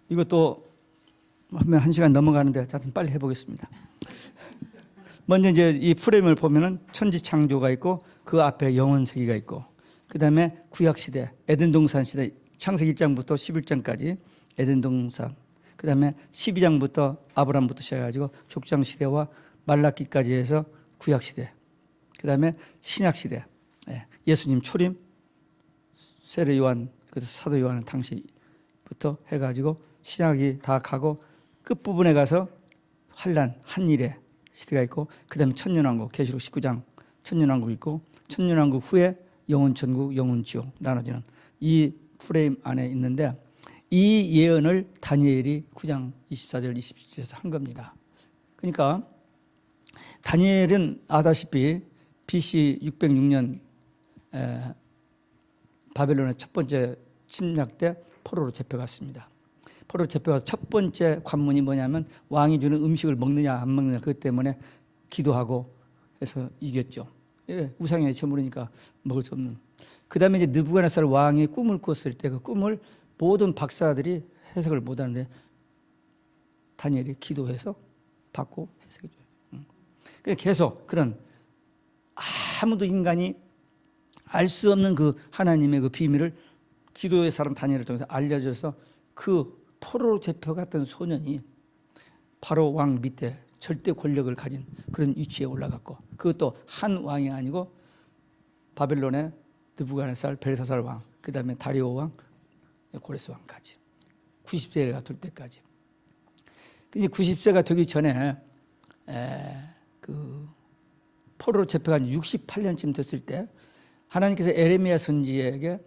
이것도 하면 1시간 넘어가는데 하여튼 빨리 해보겠습니다. 먼저 이제 이 프레임을 보면은 천지창조가 있고 그 앞에 영원세기가 있고 그 다음에 구약시대, 에덴동산 시대, 창세기 1장부터 11장까지 에덴동산, 그 다음에 12장부터 아브람부터 시작해가지고 족장시대와 말라기까지 해서 구약시대, 그 다음에 신약시대, 예수님 초림, 세례 요한, 사도 요한은 당시부터 해가지고 신약이 다 가고 끝부분에 가서 환란, 한일의 시대가 있고 그 다음에 천년왕국, 계시록 19장 천년왕국 있고 천년왕국 후에 영혼천국, 영혼지옥 나눠지는 이 프레임 안에 있는데 이 예언을 다니엘이 9장 24절 27절에서 한 겁니다. 그러니까 다니엘은 아다시피 BC 606년 바벨론의 첫 번째 침략 때 포로로 잡혀갔습니다. 포로로 잡혀가서 첫 번째 관문이 뭐냐면 왕이 주는 음식을 먹느냐 안 먹느냐 그것 때문에 기도하고 해서 이겼죠. 우상의 제물이니까 먹을 수 없는. 그 다음에 이제 느부갓네살 왕이 꿈을 꿨을 때 그 꿈을 모든 박사들이 해석을 못하는데 다니엘이 기도해서 받고 해석해줘요. 그래서 계속 그런 아무도 인간이 알 수 없는 그 하나님의 그 비밀을 기도의 사람 다니엘을 통해서 알려줘서 그 포로로 잡혀갔던 소년이 바로 왕 밑에 절대 권력을 가진 그런 위치에 올라갔고 그것도 한 왕이 아니고 바벨론의 느부갓네살, 벨사살 왕, 그 다음에 다리오 왕, 고레스 왕까지 90세가 될 때까지. 이제 90세가 되기 전에 그 포로로 잡혀간 68년쯤 됐을 때 하나님께서 에레미야 선지자에게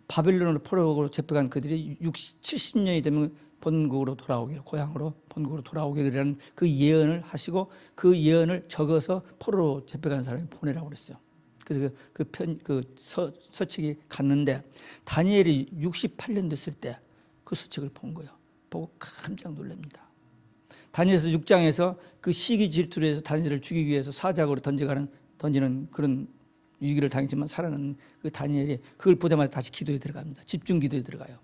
바벨론으로 포로로 잡혀간 그들이 70년이 되면 본국으로 돌아오기를, 고향으로 본국으로 돌아오기라는 그 예언을 하시고 그 예언을 적어서 포로로 잡혀간 사람이 보내라고 그랬어요. 그래서 그 서책이 갔는데 다니엘이 68년 됐을 때 그 서책을 본 거예요. 보고 깜짝 놀랍니다. 다니엘서 6장에서 그 시기 질투로 해서 다니엘을 죽이기 위해서 사자고로 던지는 그런 위기를 당했지만 살아난 그 다니엘이 그걸 보자마자 다시 기도에 들어갑니다. 집중 기도에 들어가요.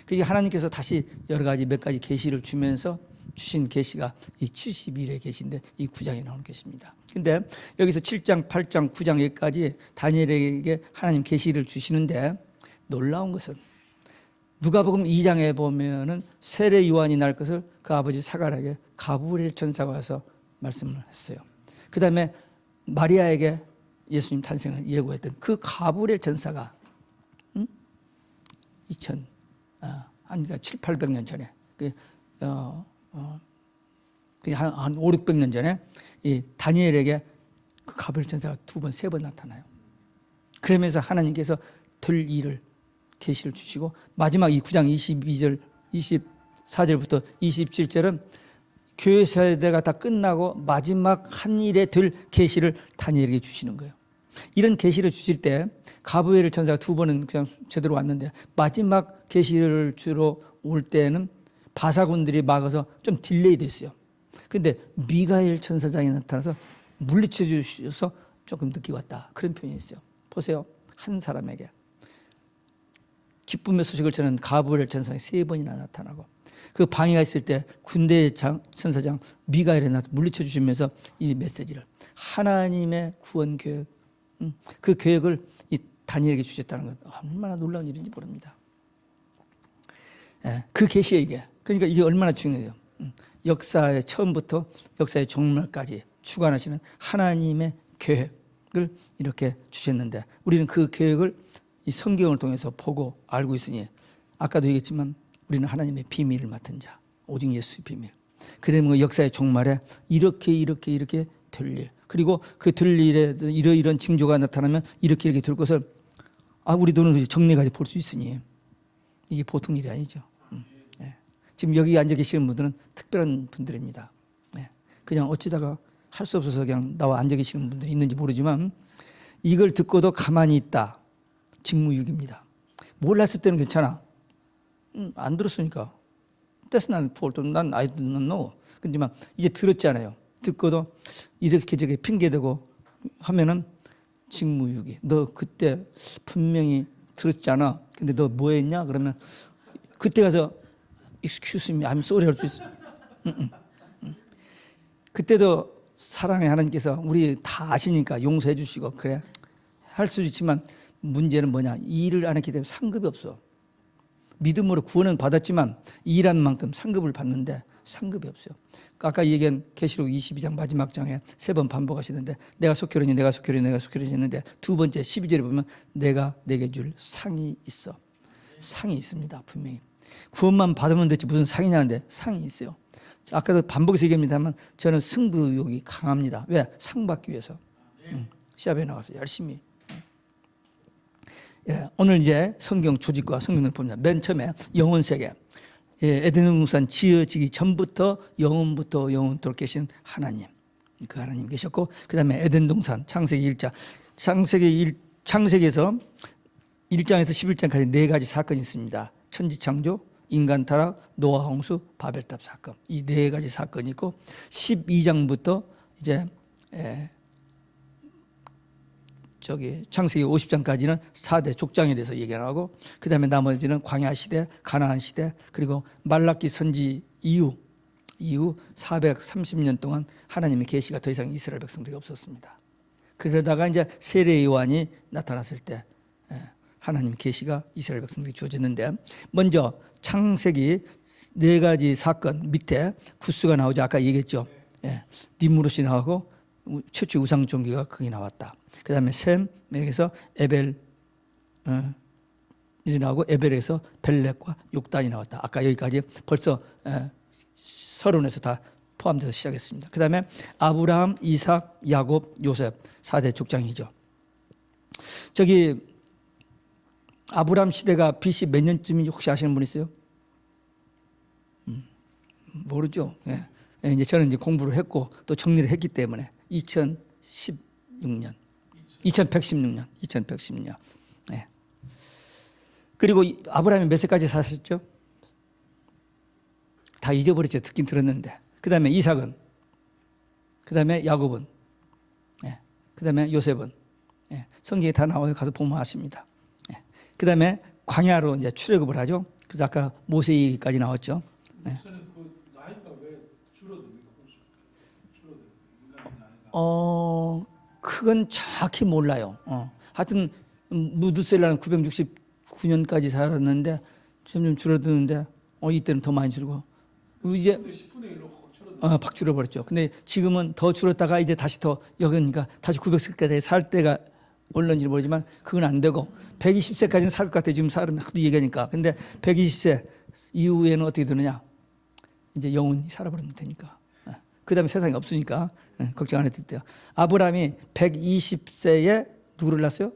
그게 하나님께서 다시 여러 가지 몇 가지 계시를 주면서 주신 계시가 이 70일의 계시인데 이 9장에 나오는 계시입니다. 근데 여기서 7장, 8장, 9장 여기까지 다니엘에게 하나님 계시를 주시는데 놀라운 것은 누가복음 2장에 보면은 세례 요한이 날 것을 그 아버지 사가랴에게 가브리엘 천사가 와서 말씀을 했어요. 그 다음에 마리아에게 예수님 탄생을 예고했던 그 가브리엘 천사가 7, 800년 전에 한 5, 600년 전에 이 다니엘에게 그 가브리엘 천사가 2번, 3번 나타나요. 그러면서 하나님께서 될 일을 계시를 주시고 마지막 이 9장 22절, 24절부터 27절은 교회 세대가 다 끝나고 마지막 한 일에 될 계시를 다니엘에게 주시는 거예요. 이런 계시를 주실 때 가브리엘 천사가 2번은 그냥 제대로 왔는데 마지막 계시를 주러 올 때는 바사군들이 막아서 좀 딜레이 됐어요. 근데 미가엘 천사장이 나타나서 물리쳐 주셔서 조금 늦게 왔다. 그런 표현이 있어요. 보세요. 한 사람에게 기쁨의 소식을 전하는 가브리엘 천사가 3번이나 나타나고 그 방해가 있을 때 군대 천사장 미가엘에 나서 물리쳐 주시면서 이 메시지를 하나님의 구원 계획, 그 계획을 이 다니엘에게 주셨다는 것 얼마나 놀라운 일인지 모릅니다. 그 계시에 이게 그러니까 이게 얼마나 중요해요. 역사의 처음부터 역사의 종말까지 주관하시는 하나님의 계획을 이렇게 주셨는데 우리는 그 계획을 이 성경을 통해서 보고 알고 있으니 아까도 얘기했지만 우리는 하나님의 비밀을 맡은 자, 오직 예수의 비밀. 그러면 역사의 종말에 이렇게 될 일, 그리고 그 될 일에 이러이러한 징조가 나타나면 이렇게 될 것을 우리 눈으로 정리가 볼 수 있으니 이게 보통 일이 아니죠. 지금 여기 앉아 계시는 분들은 특별한 분들입니다. 그냥 어찌다가 할 수 없어서 그냥 나와 앉아 계시는 분들이 있는지 모르지만 이걸 듣고도 가만히 있다. 직무유기입니다. 몰랐을 때는 괜찮아. 안 들었으니까. That's not fault. 난 I do not know. 근데만 이제 들었잖아요. 듣고도 이렇게 저렇게 핑계대고 하면은 직무유기. 너 그때 분명히 들었잖아. 근데 너 뭐 했냐? 그러면 그때 가서 excuse me, I'm sorry 할 수 있어. 그때도 사랑의 하나님께서 우리 다 아시니까 용서해 주시고 그래 할 수도 있지만 문제는 뭐냐? 이 일을 안 했기 때문에 상급이 없어. 믿음으로 구원은 받았지만 일한 만큼 상급을 받는데 상급이 없어요. 아까 얘기한 계시록 22장 마지막 장에 3번 반복하시는데 내가 속결하니 내가 속결하니 내가 속결하니 했는데 두 번째 12절에 보면 내가 내게 줄 상이 있어. 상이 있습니다. 분명히. 구원만 받으면 됐지 무슨 상이냐는데 상이 있어요. 아까도 반복해서 얘기합니다만 저는 승부욕이 강합니다. 왜? 상 받기 위해서. 시합에 나가서 열심히. 예, 오늘 이제 성경 조직과 성경을 봅니다. 맨 처음에 영혼 세계. 예, 에덴 동산 지어지기 전부터 영혼부터 영혼토록 계신 하나님. 그 하나님 계셨고 그다음에 에덴 동산 창세기 1장. 창세기에서 1장에서 11장까지 4가지 사건이 있습니다. 천지 창조, 인간 타락, 노아 홍수, 바벨탑 사건. 이 4가지 사건이 있고 12장부터 이제 창세기 50장까지는 4대 족장에 대해서 얘기를 하고 그다음에 나머지는 광야 시대, 가나안 시대 그리고 말라기 선지 이후 430년 동안 하나님의 계시가 더 이상 이스라엘 백성들이 없었습니다. 그러다가 이제 세례 요한이 나타났을 때 하나님 계시가 이스라엘 백성들이 주어졌는데 먼저 창세기 4가지 사건 밑에 구스가 나오죠. 아까 얘기했죠. 니므롯이 나오고 최초 우상 종교가 거기 나왔다. 그 다음에 셈에서 에벨이 나오고 에벨에서 벨렉과 욕단이 나왔다. 아까 여기까지 벌써 서론에서 다 포함돼서 시작했습니다. 그 다음에 아브라함, 이삭, 야곱, 요셉 4대 족장이죠. 아브라함 시대가 BC 몇 년쯤인지 혹시 아시는 분 있어요? 모르죠. 이제 저는 이제 공부를 했고 또 정리를 했기 때문에 2016년. 예. 그리고 아브라함이 몇 세까지 사셨죠? 다 잊어버렸죠. 듣긴 들었는데. 그 다음에 이삭은, 그 다음에 야곱은, 그 다음에 요셉은. 성경에 다 나와요. 가서 보면 아십니다. 그 다음에 광야로 이제 출애굽을 하죠. 그래서 아까 모세기까지 나왔죠. 그건 정확히 몰라요. 하여튼 무드셀라는 969년까지 살았는데 점점 줄어드는데 이때는 더 많이 줄고 이제 10분의 1로 확 줄어버렸죠. 근데 지금은 더 줄었다가 이제 다시 더 여기니까 다시 900세까지 살 때가 올는지 모르지만 그건 안 되고 120세까지는 살 것 같아요. 지금 사람 하도 얘기하니까. 근데 120세 이후에는 어떻게 되느냐? 이제 영원히 살아버리면 되니까. 그 다음에 세상이 없으니까 걱정 안 해도 돼요. 아브라함이 120세에 누구를 낳았어요?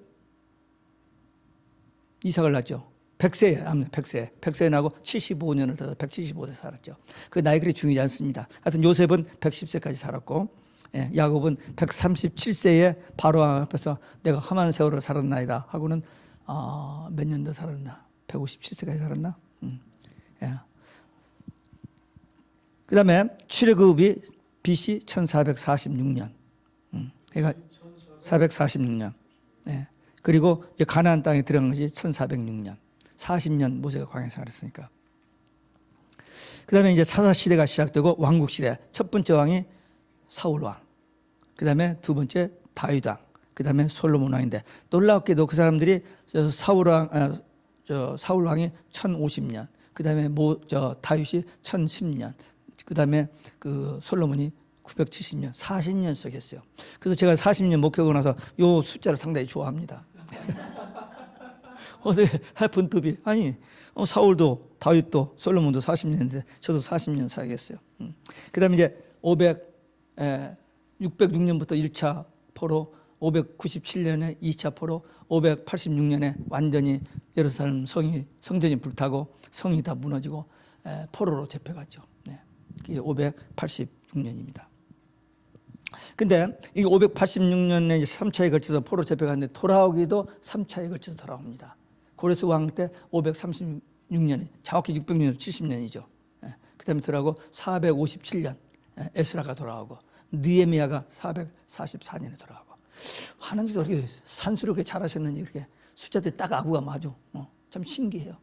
이삭을 낳았죠. 100세에 나고 75년을 더 175세 살았죠. 그 나이 그리 중요하지 않습니다. 하여튼 요셉은 110세까지 살았고 야곱은 137세에 바로 앞에서 내가 험한 세월을 살았나이다 하고는 몇 년 더 살았나? 157세까지 살았나? 그 다음에 출애굽이 BC 1446년. 그러니까 446년. 그리고 이제 가나안 땅에 들어간 것이 1406년. 40년 모세가 광야에서 살았으니까. 그 다음에 이제 사사시대가 시작되고 왕국시대. 첫 번째 왕이 사울왕. 그 다음에 두 번째 다윗왕. 그 다음에 솔로몬 왕인데 놀랍게도 그 사람들이 사울왕이 1050년. 그 다음에 다윗이 1010년. 그 다음에 그 솔로몬이 970년, 40년 썩했어요. 그래서 제가 40년 목회하고 나서 요 숫자를 상당히 좋아합니다. 어떻게 분투비 아니 사울도 다윗도 솔로몬도 40년인데 저도 40년 살겠어요. 그 다음에 이제 606년부터 1차 포로 597년에 2차 포로 586년에 완전히 예루살렘 성전이 불타고 성이 다 무너지고 포로로 잡혀갔죠. 그게 586년입니다. 근데 이 586년에 3차에 걸쳐서 포로 잡혀갔는데 돌아오기도 3차에 걸쳐서 돌아옵니다. 고레스 왕 때 536년이 정확히 600년 70년이죠. 그 다음에 돌아오고 457년 에스라가 돌아오고 느헤미야가 444년에 돌아오고 하나님께서 어떻게 산수를 그렇게 잘하셨는지 그렇게 숫자들이 딱 아구가 맞아. 참 신기해요.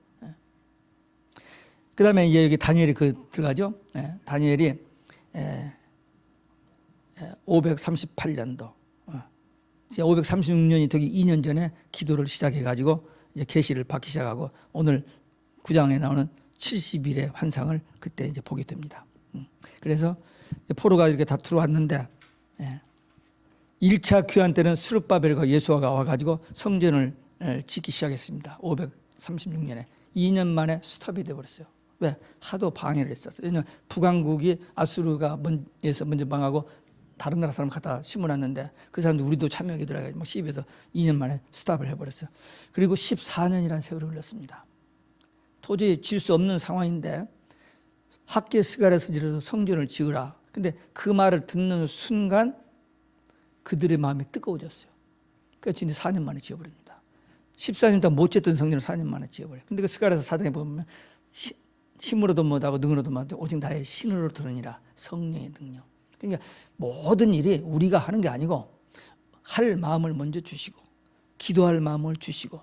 그다음에 이제 여기 다니엘이 들어가죠. 다니엘이 538년도, 536년이 되기 2년 전에 기도를 시작해가지고 이제 계시를 받기 시작하고 오늘 9장에 나오는 70일의 환상을 그때 이제 보게 됩니다. 그래서 포로가 이렇게 다 들어왔는데 1차 귀환 때는 스룹바벨과 예수아가 와가지고 성전을 짓기 시작했습니다. 536년에 2년 만에 스톱이 되어버렸어요. 왜? 하도 방해를 했었어요. 왜냐하면 북왕국이 아수르가 먼저 망하고 다른 나라 사람 갖다 심어놨는데 그 사람들 우리도 참여하게 들어가지고 시비해서 2년 만에 스탑을 해버렸어요. 그리고 14년이라는 세월이 흘렀습니다. 도저히 질 수 없는 상황인데 학계 스가랴서 지르서 성전을 지으라. 근데 그 말을 듣는 순간 그들의 마음이 뜨거워졌어요. 그래서 이제 4년 만에 지어버립니다. 14년 동안 못 짓던 성전을 4년 만에 지어버려요. 근데 그 스가랴서 4장에 보면 힘으로도 못하고 능으로도 못하고 오직 나의 신으로 들으니라. 성령의 능력. 그러니까 모든 일이 우리가 하는 게 아니고 할 마음을 먼저 주시고 기도할 마음을 주시고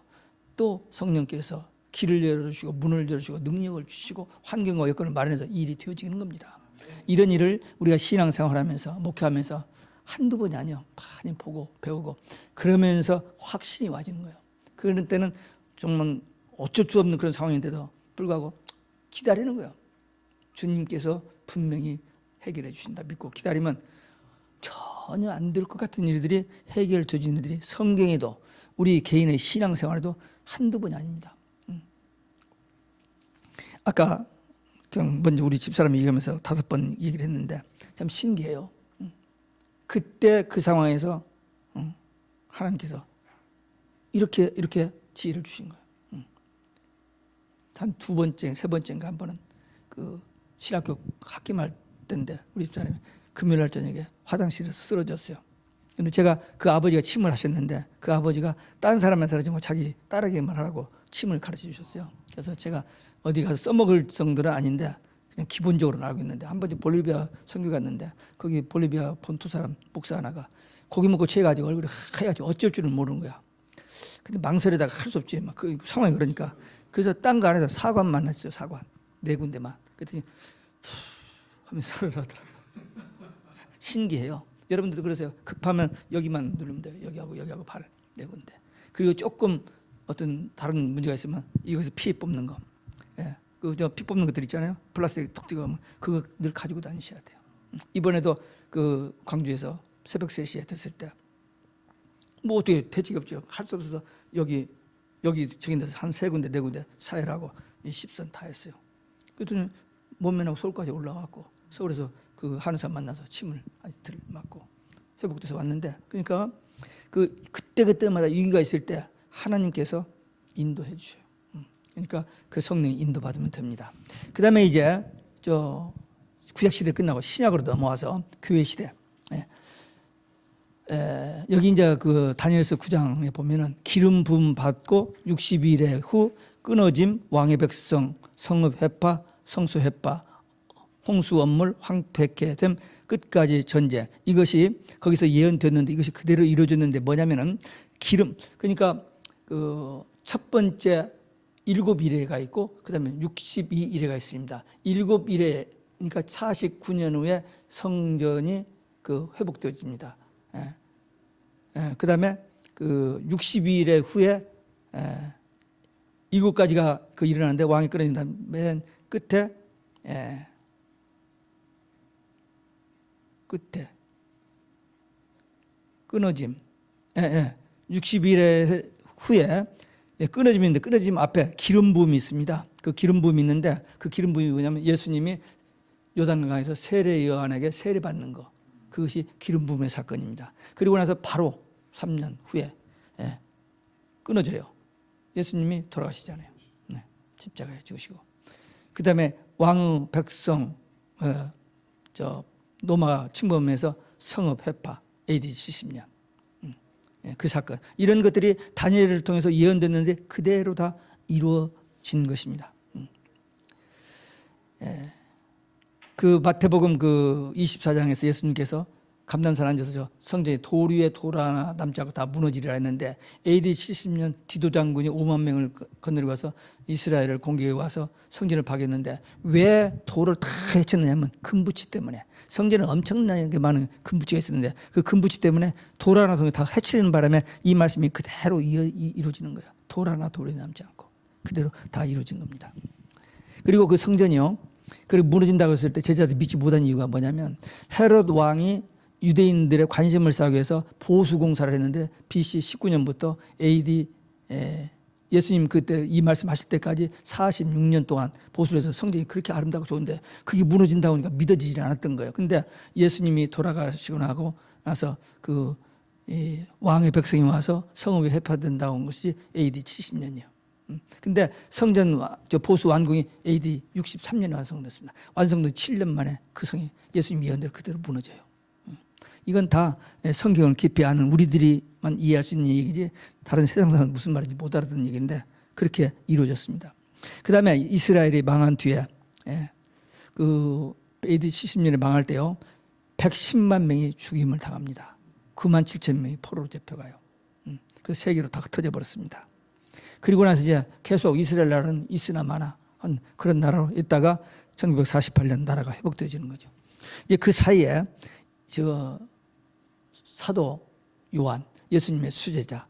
또 성령께서 길을 열어주시고 문을 열어주시고 능력을 주시고 환경과 여건을 마련해서 일이 되어지는 겁니다. 이런 일을 우리가 신앙생활하면서 목회하면서 한두 번이 아니요. 많이 보고 배우고 그러면서 확신이 와지는 거예요. 그런 때는 정말 어쩔 수 없는 그런 상황인데도 불구하고 기다리는 거예요. 주님께서 분명히 해결해 주신다 믿고 기다리면 전혀 안 될 것 같은 일들이 해결되어지는 일들이 성경에도 우리 개인의 신앙생활에도 한두 번이 아닙니다. 아까 그냥 먼저 우리 집사람이 얘기하면서 5번 얘기를 했는데 참 신기해요. 그때 그 상황에서 하나님께서 이렇게 지혜를 주신 거예요. 한 2번째, 3번째인가 한 번은 그 신학교 학기말 때인데 우리 집사람이 금요일날 저녁에 화장실에서 쓰러졌어요. 근데 제가 그 아버지가 침을 하셨는데 그 아버지가 다른 사람한테 하지 말고 자기 딸에게만 하라고 침을 가르쳐 주셨어요. 그래서 제가 어디 가서 써먹을 정도는 아닌데 그냥 기본적으로는 알고 있는데 한 번쯤 볼리비아 선교 갔는데 거기 볼리비아 본토 사람 목사 하나가 고기 먹고 취해가지고 얼굴이 하얘가지고 어쩔 줄은 모르는 거야. 근데 망설이다가 할 수 없지. 막 그 상황이 그러니까. 그래서 딴 거 안에서 사관 만났어요. 사관 4군데만. 그랬더니 하면서 살아나더라고요. 신기해요. 여러분들도 그러세요. 급하면 여기만 누르면 돼요. 여기하고 발 4군데. 그리고 조금 어떤 다른 문제가 있으면 이거에서 피 뽑는 거. 예. 피 뽑는 것들 있잖아요. 플라스틱 톡 튀고 그거 늘 가지고 다니셔야 돼요. 이번에도 그 광주에서 새벽 3시에 됐을 때 뭐 어떻게 대책이 없죠. 할 수 없어서 여기 저기 데서 한 3군데 4군데 사회라고 이 10선 다 했어요. 그랬더니 몸면하고 서울까지 올라왔고 서울에서 그 하는 사람 만나서 침을 아직들 맞고 회복돼서 왔는데 그러니까 그때마다 위기가 있을 때 하나님께서 인도해 주셔요. 그러니까 그 성령 인도 받으면 됩니다. 그 다음에 이제 구약 시대 끝나고 신약으로 넘어와서 교회 시대. 여기 이제 그 다니엘서 9장에 보면은 기름 부음 받고 60일에 후 끊어짐 왕의 백성 성읍 회파 성소 회파 홍수 원물 황폐케 됨 끝까지 전제 이것이 거기서 예언됐는데 이것이 그대로 이루어졌는데 뭐냐면은 기름 그러니까 그 첫 번째 7일에가 있고 그다음에 62일에가 있습니다. 7일에 그러니까 49년 후에 성전이 그 회복되어집니다. 그다음에 그 62일 후에 7가지가 그 일어나는데 왕이 끊어진다. 맨 끝에 끊어짐. 60일 후에 끊어짐이 있는데 끊어짐 앞에 기름 부음이 있습니다. 그 기름 부음이 있는데 그 기름 부음이 뭐냐면 예수님이 요단강에서 세례 요한에게 세례 받는 거. 그것이 기름 부음의 사건입니다. 그리고 나서 바로 3년 후에 끊어져요. 예수님이 돌아가시잖아요. 십자가에 죽으시고. 그 다음에 왕의 백성 로마 침범해서 성읍 회파 AD 70년. 그 사건. 이런 것들이 다니엘을 통해서 예언됐는데 그대로 다 이루어진 것입니다. 그 마태복음 그 24장에서 예수님께서 감람산 앉아서 저 성전이 돌 위에 돌 하나 남지 않고 다 무너지리라 했는데 AD 70년 디도 장군이 5만 명을 거느리고 와서 이스라엘을 공격해 와서 성전을 파괴했는데 왜 돌을 다 해쳤느냐면 금붙이 때문에. 성전에 엄청나게 많은 금붙이가 있었는데 그 금붙이 때문에 돌 하나 돌 다 해치는 바람에 이 말씀이 그대로 이루어지는 거예요. 돌 하나 돌이 남지 않고 그대로 다 이루어진 겁니다. 그리고 그 성전이요, 그리고 무너진다고 했을 때 제자들이 믿지 못한 이유가 뭐냐면 헤롯 왕이 유대인들의 관심을 쌓기 위해서 보수 공사를 했는데 BC 19년부터 AD 예수님 그때 이 말씀하실 때까지 46년 동안 보수를 해서 성전이 그렇게 아름답고 좋은데 그게 무너진다고 하니까 믿어지지 않았던 거예요. 근데 예수님이 돌아가시고 나고 나서 그 왕의 백성이 와서 성읍이 회파된다고 한 것이 AD 70년이에요. 근데 성전 보수 완공이 AD 63년에 완성됐습니다. 완성된 7년 만에 그 성이 예수님 예언대로 그대로 무너져요. 이건 다 성경을 깊이 아는 우리들이만 이해할 수 있는 얘기지 다른 세상 사람은 무슨 말인지 못 알아듣는 얘기인데 그렇게 이루어졌습니다. 그 다음에 이스라엘이 망한 뒤에 그 AD 70년에 망할 때요 110만 명이 죽임을 당합니다. 9만 7천 명이 포로로 잡혀가요. 그 세계로 다 흩어져 버렸습니다. 그리고 나서 이제 계속 이스라엘 나라는 있으나 마나 한 그런 나라로 있다가 1948년 나라가 회복되어지는 거죠. 이제 그 사이에 저 사도 요한, 예수님의 수제자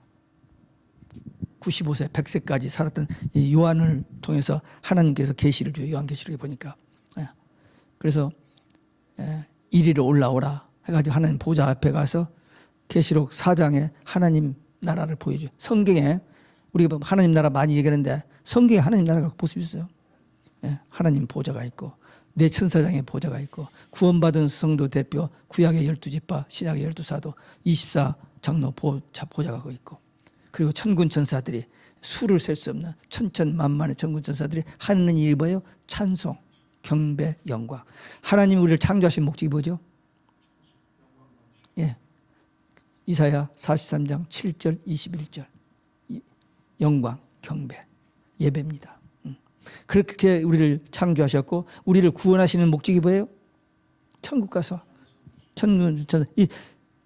95세, 100세까지 살았던 이 요한을 통해서 하나님께서 계시를 줘요. 요한계시록에 보니까. 그래서 이리로 올라오라 해가지고 하나님 보좌 앞에 가서 계시록 4장에 하나님 나라를 보여줘요. 성경에 우리가 하나님 나라 많이 얘기하는데 성경에 하나님 나라가 모습이 있어요. 하나님 보좌가 있고 내 천사장의 보좌가 있고 구원받은 성도 대표 구약의 12지파 신약의 12사도 24장로 보좌가 거기 있고 그리고 천군 천사들이 수를 셀 수 없는 천천만만의 천군 천사들이 하는 일이 뭐예요? 찬송, 경배, 영광. 하나님 우리를 창조하신 목적이 뭐죠? 이사야 43장 7절 21절 영광, 경배, 예배입니다. 그렇게 우리를 창조하셨고 우리를 구원하시는 목적이 뭐예요? 천국 가서 이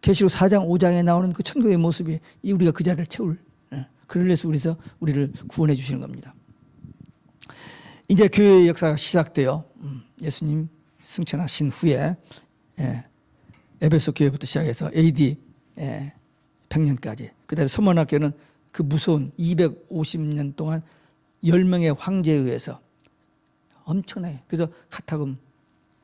계시록 4장 5장에 나오는 그 천국의 모습이 우리가 그 자리를 채울 그래서 우리를 구원해 주시는 겁니다. 이제 교회의 역사가 시작돼요. 예수님 승천하신 후에 에베소 교회부터 시작해서 AD 100년까지 그 다음에 서문학교는 그 무서운 250년 동안 10명의 황제에 의해서 엄청나게 그래서 카타금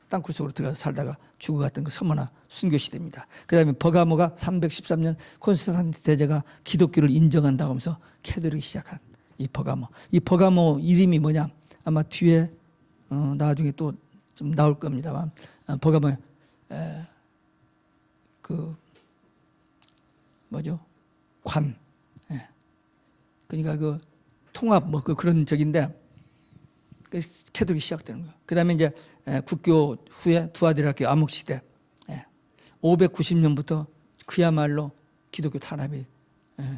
땅굴 속으로 들어가서 살다가 죽어갔던 그 서머나 순교 시대입니다. 그 다음에 버가모가 313년 콘스탄티누스 대제가 기독교를 인정한다고 하면서 캐톨릭이 시작한 이 버가모. 이 버가모 이름이 뭐냐? 아마 뒤에 나중에 또 좀 나올 겁니다만 버가모 그 뭐죠? 관. 그러니까 그 통합 뭐 그런 적인데 캐톨릭이 시작되는 거예요. 그다음에 이제 국교 후에 두아디라교 암흑 시대 590년부터 그야말로 기독교 탄압이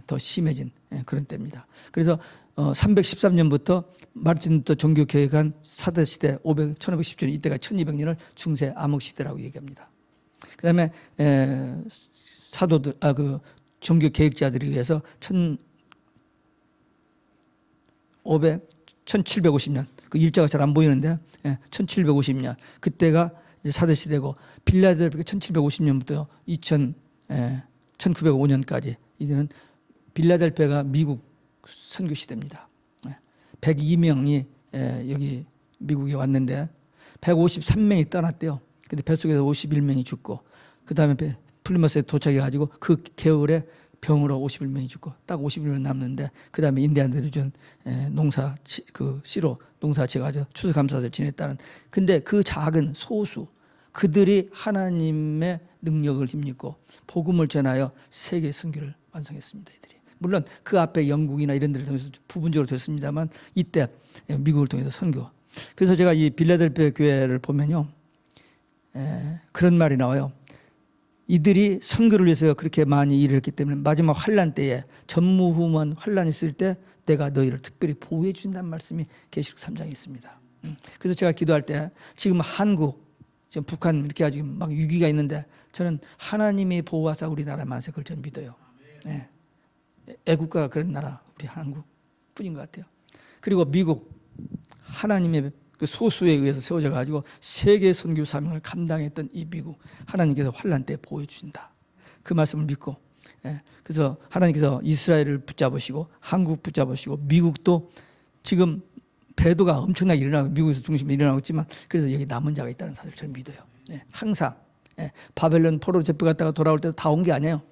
더 심해진 그런 때입니다. 그래서 313년부터 마르틴 루터 종교 개혁한 사도 시대 1510년 이때가 1200년을 중세 암흑 시대라고 얘기합니다. 그다음에 사도들 그 종교 개혁자들에 의해서 1750년 그 일자가 잘 안 보이는데 1750년 그때가 이제 사대 시대고 빌라델피아 1750년부터 1905년까지 이제는 빌라델피아가 미국 선교 시대입니다. 102명이 여기 미국에 왔는데 153명이 떠났대요. 근데 뱃속에서 51명이 죽고 그 다음에 플리머스에 도착해가지고 그 겨울에 병으로 51명이 죽고 딱 51명 남는데 그 다음에 인디안들이 준 농사 그 씨로 농사 지어가지고 추수감사를 지냈다는. 근데 그 작은 소수 그들이 하나님의 능력을 힘입고 복음을 전하여 세계 선교를 완성했습니다. 이들이 물론 그 앞에 영국이나 이런 데를 통해서 부분적으로 됐습니다만 이때 미국을 통해서 선교. 그래서 제가 이 빌라델피아 교회를 보면요 그런 말이 나와요. 이들이 선교를 위해서 그렇게 많이 일을 했기 때문에 마지막 환란 때에 전무후무한 환란이 있을 때 내가 너희를 특별히 보호해 준다는 말씀이 계시록 3장에 있습니다. 그래서 제가 기도할 때 지금 한국 지금 북한 이렇게 아주 막 위기가 있는데 저는 하나님의 보호하사 우리나라만세 그걸 저는 믿어요. 예. 애국가가 그런 나라 우리 한국뿐인 것 같아요. 그리고 미국 하나님의 그 소수에 의해서 세워져 가지고 세계 선교 사명을 감당했던 이 미국 하나님께서 환난 때 보호해 주신다. 그 말씀을 믿고 그래서 하나님께서 이스라엘을 붙잡으시고 한국 붙잡으시고 미국도 지금 배도가 엄청나게 일어나고 미국에서 중심이 일어나고 있지만 그래서 여기 남은 자가 있다는 사실을 저는 믿어요. 항상 바벨론 포로 잡혀갔다가 돌아올 때도 다 온 게 아니에요.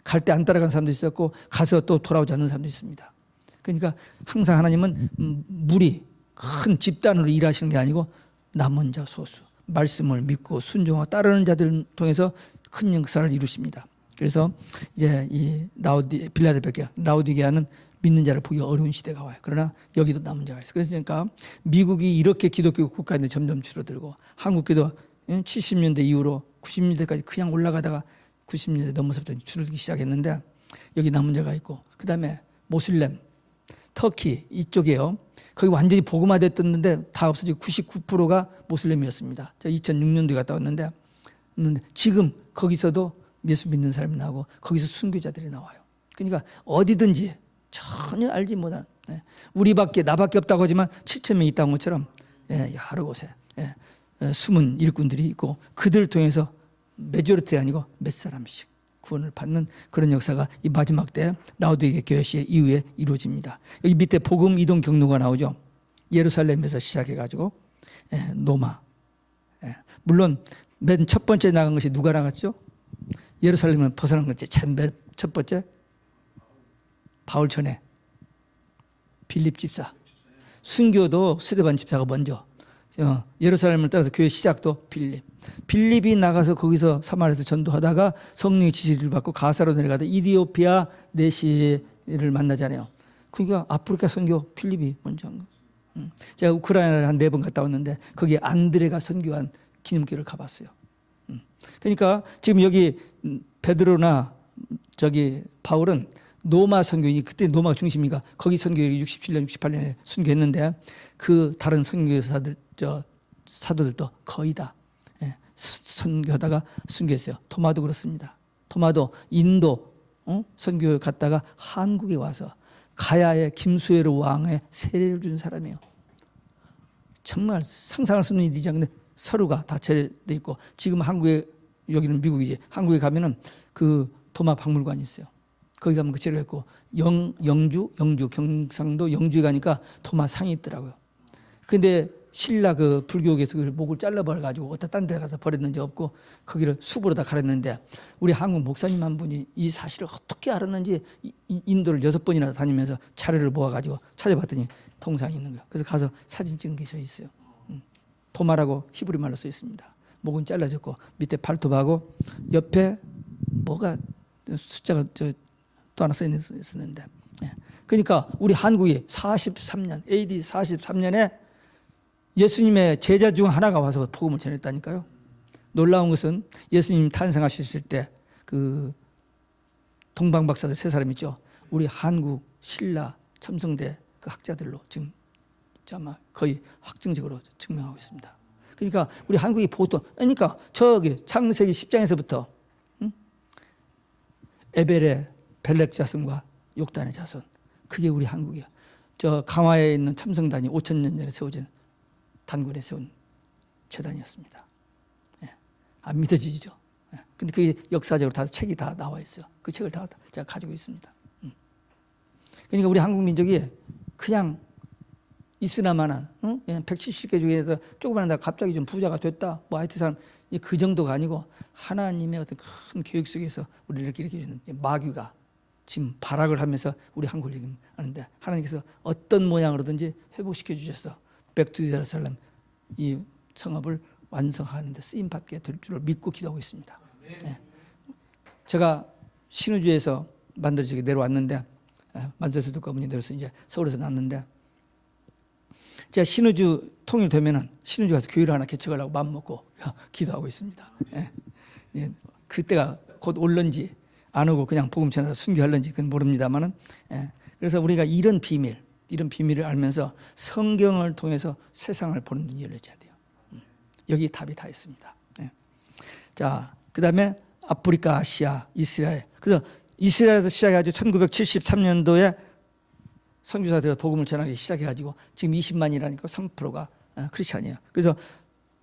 갈 때 안 따라간 사람도 있었고 가서 또 돌아오지 않는 사람도 있습니다. 그러니까 항상 하나님은 무리 큰 집단으로 일하시는 게 아니고 남은 자 소수 말씀을 믿고 순종하고 따르는 자들을 통해서 큰 역사를 이루십니다. 그래서 이제 이 빌라델피아 라오디게아는 믿는 자를 보기 어려운 시대가 와요. 그러나 여기도 남은 자가 있어요. 그래서 그러니까 미국이 이렇게 기독교 국가인데 점점 줄어들고 한국교도 70년대 이후로 90년대까지 그냥 올라가다가 90년대 넘어서부터 줄어들기 시작했는데 여기 남은 자가 있고 그다음에 모슬렘, 터키 이쪽에요. 거기 완전히 복음화됐었는데 다 없어지고 99%가 모슬렘이었습니다. 제가 2006년도에 갔다 왔는데 지금 거기서도 예수 믿는 사람이 나오고 거기서 순교자들이 나와요. 그러니까 어디든지 전혀 알지 못한 우리밖에 나밖에 없다고 하지만 7,000명이 있다는 것처럼 여러 곳에 숨은 일꾼들이 있고 그들을 통해서 메조리티 아니고 몇 사람씩 구원을 받는 그런 역사가 이 마지막 때 라오디게아 교회 시대 이후에 이루어집니다. 여기 밑에 복음 이동 경로가 나오죠. 예루살렘에서 시작해가지고 노마. 물론 맨 첫 번째 나간 것이 누가 나갔죠? 예루살렘을 벗어난 것이 첫 번째 바울 전에 빌립 집사. 순교도 스데반 집사가 먼저 예루살렘을 따라서 교회 시작도 빌립이 나가서 거기서 사마리아에서 전도하다가 성령의 지시를 받고 가사로 내려가다 이디오피아 내시를 만나잖아요. 그러니까 아프리카 선교 빌립이 먼저 한 거. 제가 우크라이나를 한 4번 갔다 왔는데 거기에 안드레가 선교한 기념교를 가봤어요. 그러니까 지금 여기 베드로나 저기 바울은 노마 선교인이 그때 노마가 중심이니까 거기 선교율이 67년, 68년에 순교했는데 그 다른 선교사들 사도들도 거의 다 선교하다가 순교했어요. 토마도 그렇습니다. 토마도 인도 선교 갔다가 한국에 와서 가야의 김수혜로 왕의 세례를 준 사람이에요. 정말 상상할 수 없는 일이죠. 근데 서류가 다 제대돼 있고 지금 한국에 여기는 미국이지 한국에 가면은 그 토마 박물관이 있어요. 거기 가면 그 제로했고 영주 경상도 영주에 가니까 토마 상이 있더라고요. 근데 신라 그 불교계에서 그 목을 잘라버려 가지고 어디다 딴 데 가서 버렸는지 없고 거기를 숲으로 다 가렸는데 우리 한국 목사님 한 분이 이 사실을 어떻게 알았는지 인도를 6번이나 다니면서 자료를 모아가지고 찾아봤더니 동상이 있는 거예요. 그래서 가서 사진 찍은 게 저 있어요. 토마라고 히브리 말로 써 있습니다. 목은 잘라졌고 밑에 발톱하고 옆에 뭐가 숫자가 또 하나 써 있었는데 그러니까 우리 한국이 43년 AD 43년에 예수님의 제자 중 하나가 와서 복음을 전했다니까요. 놀라운 것은 예수님 탄생하셨을 때 그 동방박사들 3사람 있죠. 우리 한국 신라 첨성대 그 학자들로 지금 아마 거의 확정적으로 증명하고 있습니다. 그러니까 우리 한국이 보통 그러니까 저기 창세기 10장에서부터 에벨의 벨렉 자손과 욕단의 자손 그게 우리 한국이야. 저 강화에 있는 첨성단이 5,000년 전에 세워진 단군에 세운 재단이었습니다. 안 믿어지죠. 근데 그게 역사적으로 다 책이 다 나와 있어요. 그 책을 다 제가 가지고 있습니다. 그러니까 우리 한국 민족이 그냥 있으나마나 170개 중에서 조그마한 데 갑자기 좀 부자가 됐다. 뭐 하여튼 사람 그 정도가 아니고 하나님의 어떤 큰 계획 속에서 우리를 이렇게 주는 마귀가 지금 발악을 하면서 우리 한국을 지금 하는데 하나님께서 어떤 모양으로든지 회복시켜 주셔서 백투 예루살렘 이 성읍을 완성하는 데 쓰임 받게 될 줄을 믿고 기도하고 있습니다. 제가 신우주에서 만들어지게 내려왔는데 만세서 듣고문이 내려서 이제 서울에서 났는데 제가 신우주 통일되면은 신우주 가서 교회를 하나 개척하려고 마음 먹고 기도하고 있습니다. 그때가 곧 올런지 안 오고 그냥 복음 전해서 순교할런지 그건 모릅니다만은 그래서 우리가 이런 비밀을 알면서 성경을 통해서 세상을 보는 눈이 열려져야 돼요. 여기 답이 다 있습니다. 예. 자, 그다음에 아프리카, 아시아, 이스라엘. 그래서 이스라엘에서 시작해가지고 1973년도에 선교사들이 복음을 전하기 시작해가지고 지금 20만이라니까 3%가 크리스찬이에요. 그래서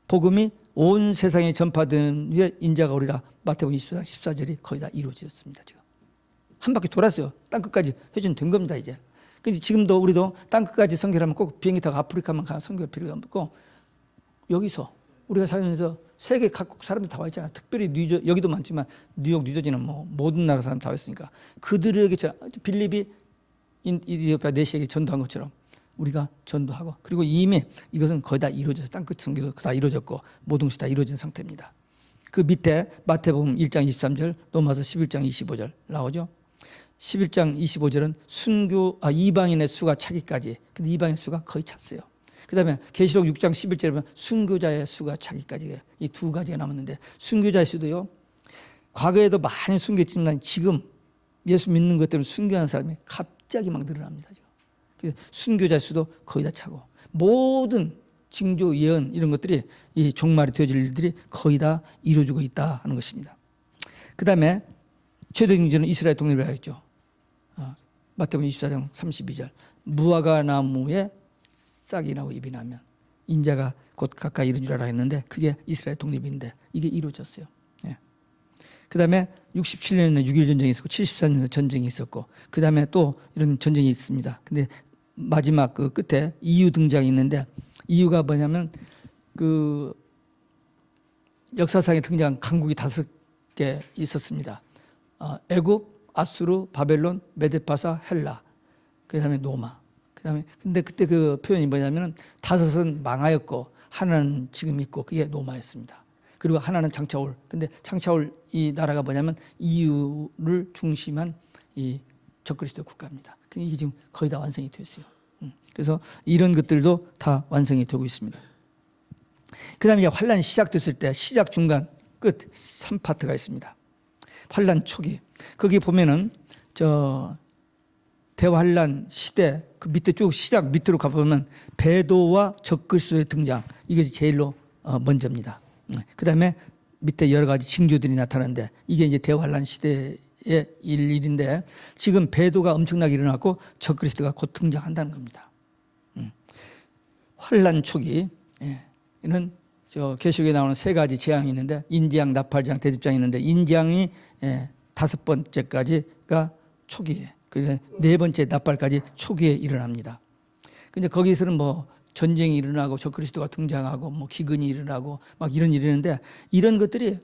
복음이 온 세상에 전파된 후에 인자가 오리라. 마태복음 24장 14절이 거의 다 이루어졌습니다. 지금 한 바퀴 돌았어요. 땅끝까지 회전된 겁니다. 이제. 근데 지금도 우리도 땅끝까지 선교를 하면 꼭 비행기 타고 아프리카만 가 선교할 필요가 없고 여기서 우리가 살면서 세계 각국 사람들이 다 와 있잖아. 특별히 여기도 많지만 뉴욕, 뉴저지는 뭐 모든 나라 사람 다 와 있으니까 그들에게 빌립이 이디오피아 내시에게 전도한 것처럼 우리가 전도하고 그리고 이미 이것은 거의 다 이루어져서 땅끝 선교도 다 이루어졌고 모든 것이 다 이루어진 상태입니다. 그 밑에 마태복음 1장 23절, 로마서 11장 25절 나오죠. 11장 25절은 이방인의 수가 차기까지. 근데 이방인의 수가 거의 찼어요. 그 다음에 계시록 6장 11절에 보면 순교자의 수가 차기까지. 이 두 가지가 남았는데 순교자의 수도요. 과거에도 많이 순교했지만 지금 예수 믿는 것 때문에 순교하는 사람이 갑자기 막 늘어납니다. 지금. 순교자의 수도 거의 다 차고 모든 징조, 예언 이런 것들이 이 종말이 되어질 일들이 거의 다 이루어지고 있다 하는 것입니다. 그 다음에 최대 징조는 이스라엘 독립이라고 했죠. 마태복음 24장 32절 무화과 나무에 싹이 나고 잎이 나면 인자가 곧 가까이 이른 줄 알아 했는데 그게 이스라엘 독립인데 이게 이루어졌어요. 예. 그 다음에 67년에 6.1 전쟁이 있었고 74년에 전쟁이 있었고 그 다음에 또 이런 전쟁이 있습니다. 근데 마지막 그 끝에 이유 등장이 있는데 이유가 뭐냐면 그 역사상에 등장한 강국이 5개 있었습니다. 애굽, 아수르, 바벨론, 메데파사, 헬라, 그 다음에 로마. 그 다음에 근데 그때 그 표현이 뭐냐면은 5은 망하였고 하나는 지금 있고 그게 로마였습니다. 그리고 하나는 장차올. 근데 장차올 이 나라가 뭐냐면 이유를 중심한 이 적그리스도 국가입니다. 이게 지금 거의 다 완성이 됐어요. 그래서 이런 것들도 다 완성이 되고 있습니다. 그 다음에 환란이 시작됐을 때 시작, 중간, 끝 3파트가 있습니다. 환란 초기. 거기 보면은 대환란 시대 그 밑에 쭉 시작 밑으로 가보면 배도와 적그리스도의 등장 이게 제일로 먼저입니다. 그 다음에 밑에 여러 가지 징조들이 나타나는데 이게 이제 대환란 시대의 일인데 지금 배도가 엄청나게 일어났고 적그리스도가 곧 등장한다는 겁니다. 환란 초기 이는 계시록에 나오는 3가지 재앙이 있는데 인지양, 나팔장, 대집장이 있는데 인지양이 5번째까지가 초기에 그래서 4번째 나팔까지 초기에 일어납니다. 근데 거기서는 뭐 전쟁이 일어나고 적그리스도가 등장하고 뭐 기근이 일어나고 막 이런 일이 있는데 이런 것들이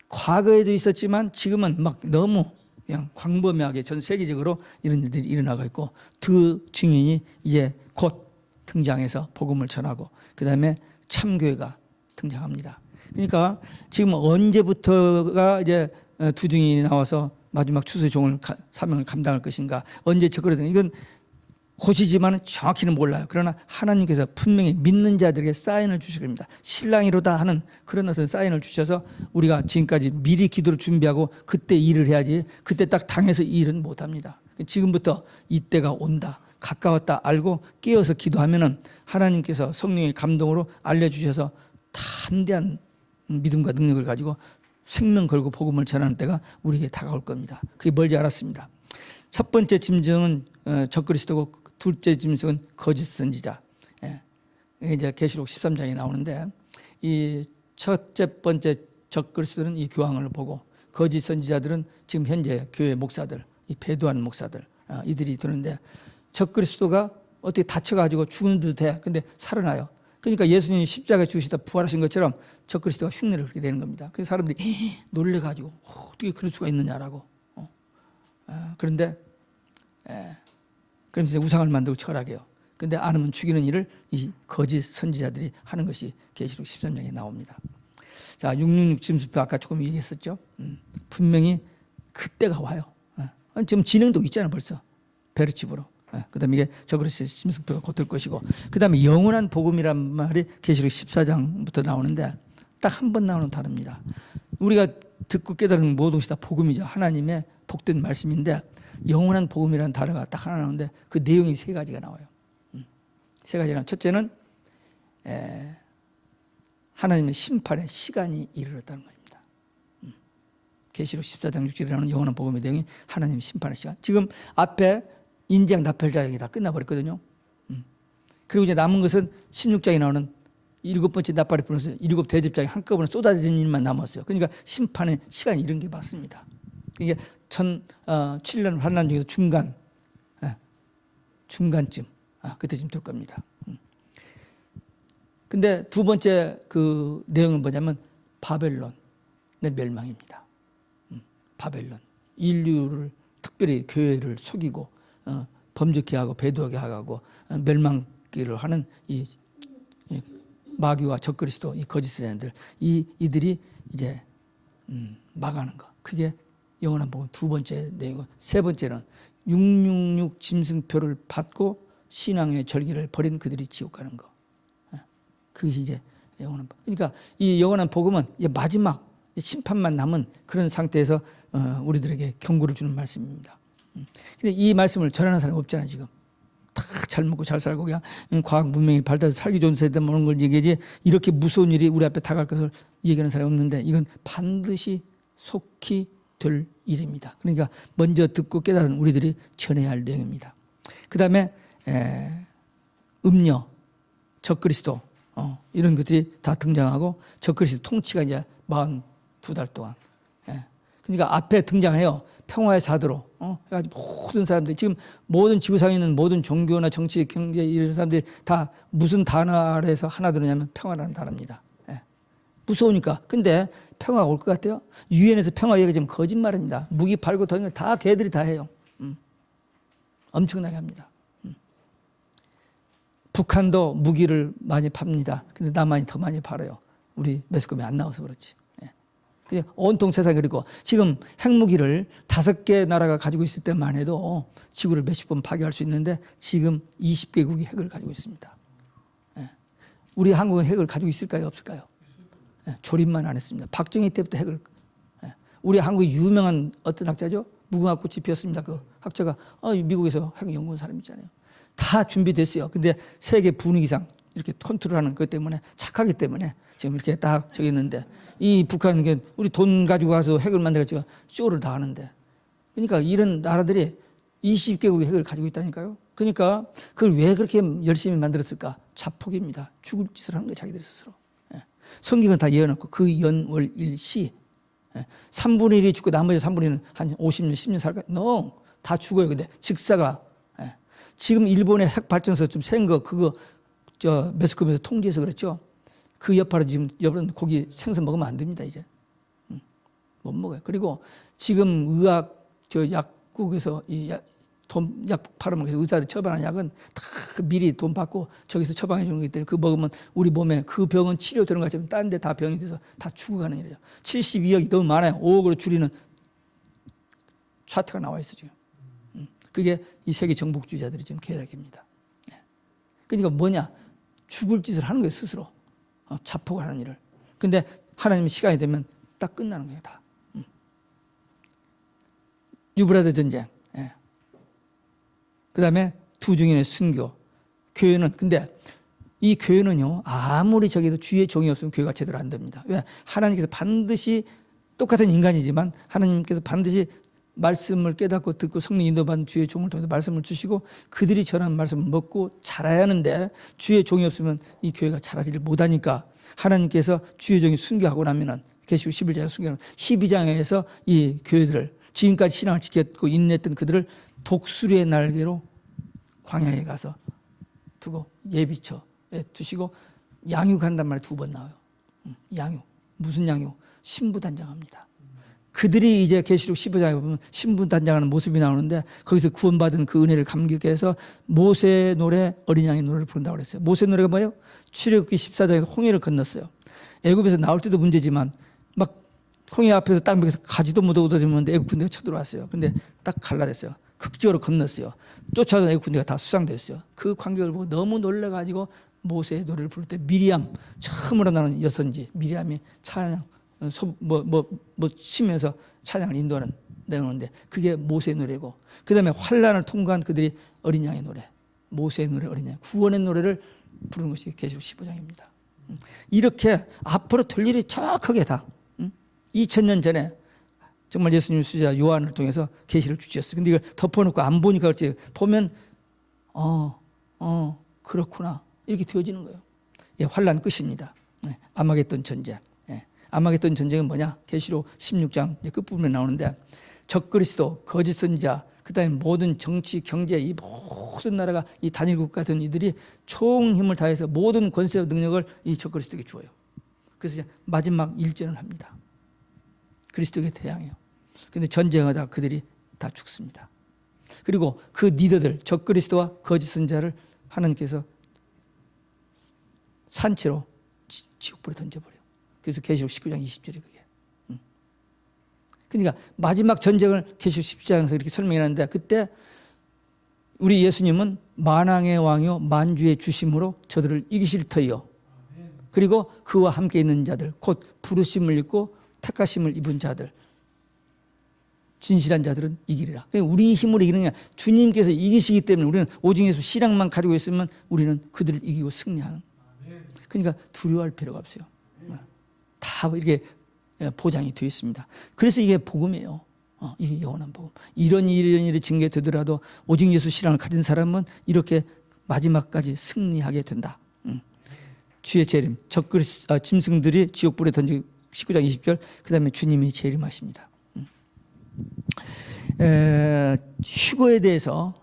과거에도 있었지만 지금은 막 너무 그냥 광범위하게 전 세계적으로 이런 일들이 일어나고 있고 그 증인이 이제 곧 등장해서 복음을 전하고 그 다음에 참교회가 등장합니다. 그러니까 지금 언제부터가 이제 두 증인이 나와서 마지막 추수의 종을 사명을 감당할 것인가 언제 적그리스도 이건 고시지만 정확히는 몰라요. 그러나 하나님께서 분명히 믿는 자들에게 사인을 주실 겁니다. 신랑이로다 하는 그런 어떤 사인을 주셔서 우리가 지금까지 미리 기도를 준비하고 그때 일을 해야지 그때 딱 당해서 일은 못합니다. 지금부터 이때가 온다. 가까웠다 알고 깨어서 기도하면은 하나님께서 성령의 감동으로 알려주셔서 담대한 믿음과 능력을 가지고 생명 걸고 복음을 전하는 때가 우리에게 다가올 겁니다. 그게 멀지 않았습니다. 첫 번째 짐승은 적그리스도고 둘째 짐승은 거짓 선지자. 이게 이제 계시록 13장에 나오는데 이 첫째 번째 적그리스도는 이 교황을 보고 거짓 선지자들은 지금 현재 교회 목사들, 이 배도한 목사들 이들이 되는데 적그리스도가 어떻게 다쳐가지고 죽는 듯 해. 근데 살아나요. 그러니까 예수님이 십자가에 죽으시다 부활하신 것처럼 적그리스도가 흉내를 그렇게 내는 겁니다. 그래서 사람들이 놀래가지고 어떻게 그럴 수가 있느냐라고. 그런데 그러면서 우상을 만들고 절하게요. 그런데 안 하면 죽이는 일을 이 거짓 선지자들이 하는 것이 계시록 13장에 나옵니다. 자, 666 짐승표 아까 조금 얘기했었죠. 분명히 그때가 와요. 지금 진행도 있잖아요, 벌써 베르집으로. 그다음에 이게 적그리스도 짐승표가 곧 될 것이고, 그다음에 영원한 복음이란 말이 계시록 14장부터 나오는데 딱 한 번 나오는 단어입니다. 우리가 듣고 깨달은 모든 것이 다 복음이죠. 하나님의 복된 말씀인데 영원한 복음이라는 단어가 딱 하나 나오는데 그 내용이 3가지가 나와요. 3가지나 첫째는 하나님의 심판의 시간이 이르렀다는 겁니다. 계시록 14장 6절이라는 영원한 복음의 내용이 하나님의 심판의 시간. 지금 앞에 인재양 나팔자에게 다 끝나버렸거든요. 그리고 이제 남은 것은 16장에 나오는 7번째 나팔이 불면서 7 대접장이 한꺼번에 쏟아지는 일만 남았어요. 그러니까 심판의 시간이 이런 게 맞습니다. 이게 7년 환난 중에서 중간쯤 그때쯤 될 겁니다. 근데 두 번째 그 내용은 뭐냐면 바벨론의 멸망입니다. 바벨론. 인류를 특별히 교회를 속이고 범죄케 하고 배도하게 하고 멸망기를 하는 이 마귀와 적그리스도 이 거짓 선생들 이들이 이제 막아는 거. 그게 영원한 복음 두 번째 내용이고, 세 번째는 666 짐승표를 받고 신앙의 절기를 버린 그들이 지옥 가는 거. 그것이 이제 영원한 복음. 그러니까 이 영원한 복음은 마지막 심판만 남은 그런 상태에서 우리들에게 경고를 주는 말씀입니다. 근데 이 말씀을 전하는 사람이 없잖아요. 지금 다 잘 먹고 잘 살고 그냥 과학 문명이 발달해서 살기 좋은 세대 모는 걸 얘기하지, 이렇게 무서운 일이 우리 앞에 다가갈 것을 얘기하는 사람이 없는데 이건 반드시 속히 될 일입니다. 그러니까 먼저 듣고 깨달은 우리들이 전해야 할 내용입니다. 그 다음에 음녀, 적그리스도 이런 것들이 다 등장하고, 적그리스도 통치가 이제 42달 동안. 그러니까 앞에 등장해요. 평화의 사도로 해가지고 모든 사람들이, 지금 모든 지구상에 있는 모든 종교나 정치, 경제 이런 사람들이 다 무슨 단어 아래에서 하나 들으냐면 평화라는 단어입니다. 무서우니까. 근데 평화가 올 것 같아요? 유엔에서 평화 얘기하면 거짓말입니다. 무기 팔고 던지고 다 걔들이 다 해요. 엄청나게 합니다. 북한도 무기를 많이 팝니다. 근데 남한이 더 많이 팔아요. 우리 매스컴이 안 나와서 그렇지. 온통 세상에. 그리고 지금 핵무기를 5개 나라가 가지고 있을 때만 해도 지구를 몇십 번 파괴할 수 있는데 지금 20개국이 핵을 가지고 있습니다. 우리 한국은 핵을 가지고 있을까요? 없을까요? 조립만 안 했습니다. 박정희 때부터 핵을. 우리 한국의 유명한 어떤 학자죠? 무궁화 꽃이 피었습니다. 그 학자가 미국에서 핵 연구한 사람 있잖아요. 다 준비됐어요. 근데 세계 분위기상 이렇게 컨트롤하는 것 때문에, 착하기 때문에 지금 이렇게 딱 저기 있는데, 이 북한은 우리 돈 가지고 가서 핵을 만들어서 쇼를 다 하는데, 그러니까 이런 나라들이 20개국의 핵을 가지고 있다니까요. 그러니까 그걸 왜 그렇게 열심히 만들었을까? 자폭입니다. 죽을 짓을 하는 거예요, 자기들 스스로. 성경은 다 예언했고, 그 연월일시 3분의 1이 죽고 나머지 3분의 1은 한 50년, 10년 살까? No. 다 죽어요. 근데 직사가 지금 일본의 핵 발전소 좀 센 거, 그거 매스컴에서 통제해서 그랬죠. 그 여파로 지금 여러분 고기 생선 먹으면 안 됩니다. 이제 못 먹어요. 그리고 지금 의학 약국에서 약 팔아먹어서 의사들 처방한 약은 다 미리 돈 받고 저기서 처방해 주는 거기 때문에 그 먹으면 우리 몸에 그 병은 치료되는 것처럼 딴 데 다 병이 돼서 다 죽어가는 일이에요. 72억이 너무 많아요. 5억으로 줄이는 차트가 나와 있어 지금. 그게 이 세계 정복주의자들이 지금 계략입니다. 그러니까 뭐냐? 죽을 짓을 하는 거예요, 스스로. 자폭을 하는 일을. 근데 하나님의 시간이 되면 딱 끝나는 거예요, 다. 유브라데 전쟁. 그 다음에 두 증인의 순교. 교회는, 근데 이 교회는요, 아무리 저기도 주의 종이 없으면 교회가 제대로 안 됩니다. 왜? 하나님께서 반드시, 똑같은 인간이지만 하나님께서 반드시 말씀을 깨닫고 듣고 성령 인도받은 주의 종을 통해서 말씀을 주시고 그들이 전하는 말씀을 먹고 자라야 하는데, 주의 종이 없으면 이 교회가 자라지를 못하니까 하나님께서 주의 종이 순교하고 나면은, 계시록 11장에 순교하면 12장에서 이 교회들을, 지금까지 신앙을 지켰고 인내했던 그들을 독수리의 날개로 광야에 가서 두고 예비처에 두시고 양육한단 말이 2번 나와요. 양육. 무슨 양육? 신부단장합니다. 그들이 이제 계시록 15장에 보면 신부단장하는 모습이 나오는데, 거기서 구원받은 그 은혜를 감격해서 모세의 노래, 어린 양의 노래를 부른다고 그랬어요. 모세의 노래가 뭐예요? 출애굽기 14장에서 홍해를 건넜어요. 애굽에서 나올 때도 문제지만 막 홍해 앞에서 딱 먹여서 가지도 못 얻어지는데 애굽 군대가 쳐들어왔어요. 근데 딱 갈라졌어요. 극적으로 건넜어요. 쫓아온 애굽 군대가 다 수상됐어요. 그 광경을 보고 너무 놀라가지고 모세의 노래를 부를 때 미리암, 처음으로 나는 여선지 미리암이 찬양 치면서 찬양을 인도하는 내용인데, 그게 모세의 노래고, 그 다음에 환란을 통과한 그들이 어린 양의 노래, 모세의 노래, 어린 양, 구원의 노래를 부르는 것이 계시록 15장입니다. 이렇게 앞으로 될 일이 정확하게 다 2000년 전에 정말 예수님 수자 요한을 통해서 계시를 주셨어요. 근데 이걸 덮어놓고 안 보니까 그렇지, 보면 그렇구나 이렇게 되어지는 거예요. 예, 환란 끝입니다. 예, 아마겟돈 전쟁. 예, 아마겟돈 전쟁은 뭐냐? 계시록 16장 이제 끝부분에 나오는데 적그리스도, 거짓 선지자, 그다음에 모든 정치, 경제, 이 모든 나라가 이 단일국 같은 이들이 총 힘을 다해서 모든 권세와 능력을 이 적그리스도에게 주어요. 그래서 이제 마지막 일전을 합니다. 그리스도에게 대항해요. 근데 전쟁하다 그들이 다 죽습니다. 그리고 그 리더들, 적그리스도와 거짓 선지자를 하나님께서 산채로 지옥불에 던져버려요. 그래서 계시록 19장 20절이 그게. 그러니까 마지막 전쟁을 계시록 17장에서 이렇게 설명하는데, 그때 우리 예수님은 만왕의 왕이요 만주의 주심으로 저들을 이기실 터이요. 그리고 그와 함께 있는 자들, 곧 부르심을 입고 택하심을 입은 자들, 진실한 자들은 이기리라. 그러니까 우리 힘으로 이기는 게 아니라 주님께서 이기시기 때문에 우리는 오직 예수 신앙만 가지고 있으면 우리는 그들을 이기고 승리하는. 그러니까 두려워할 필요가 없어요. 다 이렇게 보장이 되어 있습니다. 그래서 이게 복음이에요. 이게 영원한 복음. 이런 일이 징계되더라도 오직 예수 신앙을 가진 사람은 이렇게 마지막까지 승리하게 된다. 주의 재림, 짐승들이 지옥불에 던지고 19장 20절, 그 다음에 주님이 재림하십니다. 휴거에 대해서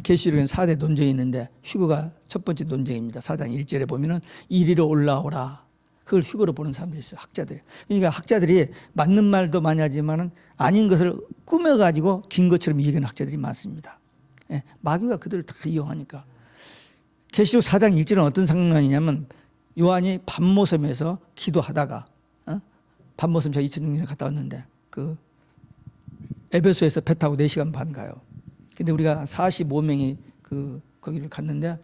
계시록에는 4대 논쟁이 있는데 휴거가 첫 번째 논쟁입니다. 4장 1절에 보면은 이리로 올라오라. 그걸 휴거로 보는 사람들이 있어요. 학자들이. 그러니까 학자들이 맞는 말도 많이 하지만은 아닌 것을 꾸며가지고 긴 것처럼 얘기하는 학자들이 많습니다. 마귀가 그들을 다 이용하니까. 계시록 4장 1절은 어떤 상황이냐면 요한이 밤모섬에서 기도하다가 밤모섬 제가 2006년에 갔다 왔는데 그 에베소에서 배 타고 4시간 반 가요. 근데 우리가 45명이 거기를 갔는데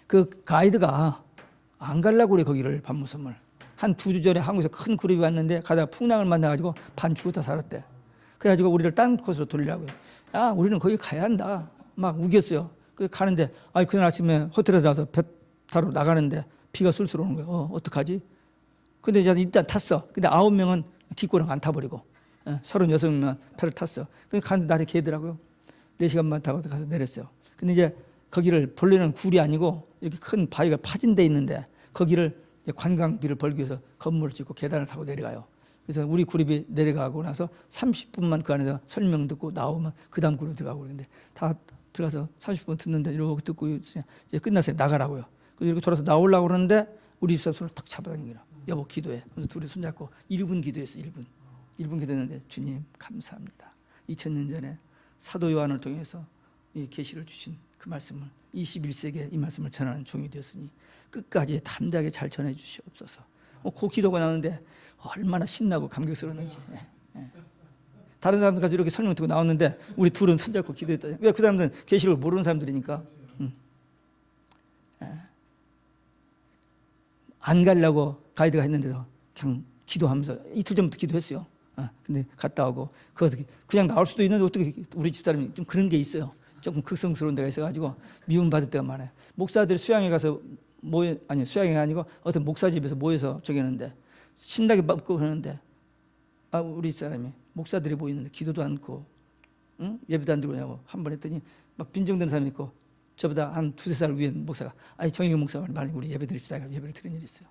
그 가이드가 안 가려고 그래. 거기를 밤모섬을 한 2주 전에 한국에서 큰 그룹이 왔는데 가다가 풍랑을 만나가지고 반 죽었다 살았대. 그래가지고 우리를 딴 곳으로 돌리라고요. 야, 우리는 거기 가야 한다 막 우겼어요. 그래서 가는데 그날 아침에 호텔에서 나와서 배 타러 나가는데 비가 술술 오는 거예요. 어떡하지? 근데 이제 일단 탔어. 근데 9명은 기꼬랑 안 타버리고 36명만 배를 탔어. 그래서 가는데 날이 개더라고요. 4시간만 타고 가서 내렸어요. 근데 이제 거기를 본래는 굴이 아니고 이렇게 큰 바위가 파진 데 있는데 거기를 관광비를 벌기 위해서 건물을 짓고 계단을 타고 내려가요. 그래서 우리 그룹이 내려가고 나서 30분만 그 안에서 설명 듣고 나오면 그 다음 그룹 들어가고 그러는데 다 들어가서 30분 듣는데 이렇게 듣고 이제 끝났어요. 나가라고요. 그래서 이렇게 돌아서 나오려고 그러는데 우리 집사람 손을 탁 잡아당긴 거야. 여보 기도해. 그래서 둘이 손잡고 1분 기도했어. 1분 기도했는데 주님 감사합니다. 2000년 전에 사도 요한을 통해서 이 계시를 주신 그 말씀을 21세기에 이 말씀을 전하는 종이 되었으니 끝까지 담대하게 잘 전해 주시옵소서. 그 기도가 나오는데 얼마나 신나고 감격스러웠는지. 다른 사람들 가서 이렇게 설명 듣고 나왔는데 우리 둘은 손잡고 기도했다. 왜? 그 사람들은 계시록을 모르는 사람들이니까. 안 가려고 가이드가 했는데도 그냥 기도하면서 이틀 전부터 기도했어요. 근데 갔다 오고 그냥 나올 수도 있는데 어떻게 우리 집사람이 좀 그런 게 있어요. 조금 극성스러운 데가 있어가지고 미움받을 때가 많아요. 목사들이 수양회 가서 수양회가 아니고 어떤 목사 집에서 모여서 저기 하는데 신나게 받고 그러는데 우리 집사람이 목사들이 모이는데 기도도 않고 예배도 안 드리냐고 한 번 했더니 막 빈정되는 사람이 있고 저보다 한 2-3살 위에 목사가 정영희 목사 말고 우리 예배 드립시다. 예배를 드린 일이 있어요.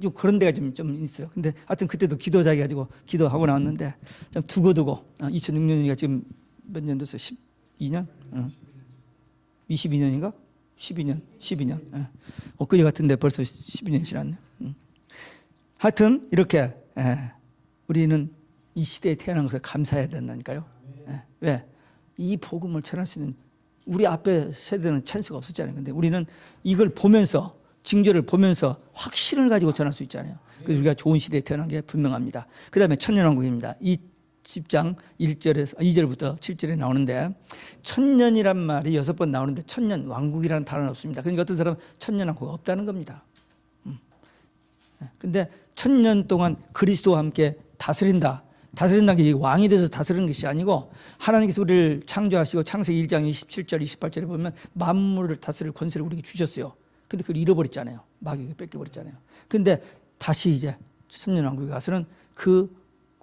좀 그런 데가 좀 있어요. 근데 하여튼 그때도 기도자기 가지고 기도하고 나왔는데 좀 두고두고 2006년이니까 지금 몇 년 됐어요? 12년? 22년인가? 12년. 엊그제 같은데 벌써 12년이 지났네. 하여튼 이렇게 우리는 이 시대에 태어난 것을 감사해야 된다니까요. 왜? 이 복음을 전할 수 있는 우리 앞에 세대는 찬스가 없었잖아요. 근데 우리는 이걸 보면서 징조를 보면서 확신을 가지고 전할 수 있잖아요. 그래서 우리가 좋은 시대에 태어난 게 분명합니다. 그 다음에 천년왕국입니다. 이 10장 2절부터 7절에 나오는데 천년이란 말이 6번 나오는데 천년왕국이라는 단어는 없습니다. 그러니까 어떤 사람은 천년왕국 없다는 겁니다. 근데 천년 동안 그리스도와 함께 다스린다는 게 왕이 돼서 다스리는 것이 아니고 하나님께서 우리를 창조하시고 창세기 1장 27절 28절에 보면 만물을 다스릴 권세를 우리에게 주셨어요. 근데 그걸 잃어버렸잖아요. 마귀가 뺏겨버렸잖아요. 근데 다시 이제 천년왕국에 가서는 그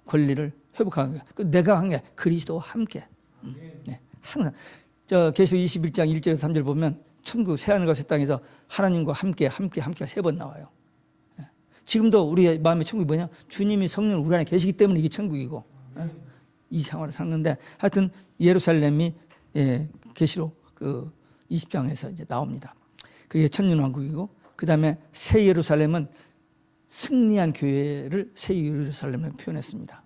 권리를 회복하는 거예요. 내가 한 게 그리스도와 함께. 네, 항상 저 계시록 21장 1절에서 3절 보면 천국 새하늘과 새 땅에서 하나님과 함께가 3번 나와요. 지금도 우리의 마음의 천국이 뭐냐? 주님이 성령 우리 안에 계시기 때문에 이게 천국이고 이 생활을 사는데 하여튼 예루살렘이 계시록 그 20장에서 이제 나옵니다. 그게 천년왕국이고 그 다음에 새 예루살렘은 승리한 교회를 새 예루살렘을 표현했습니다.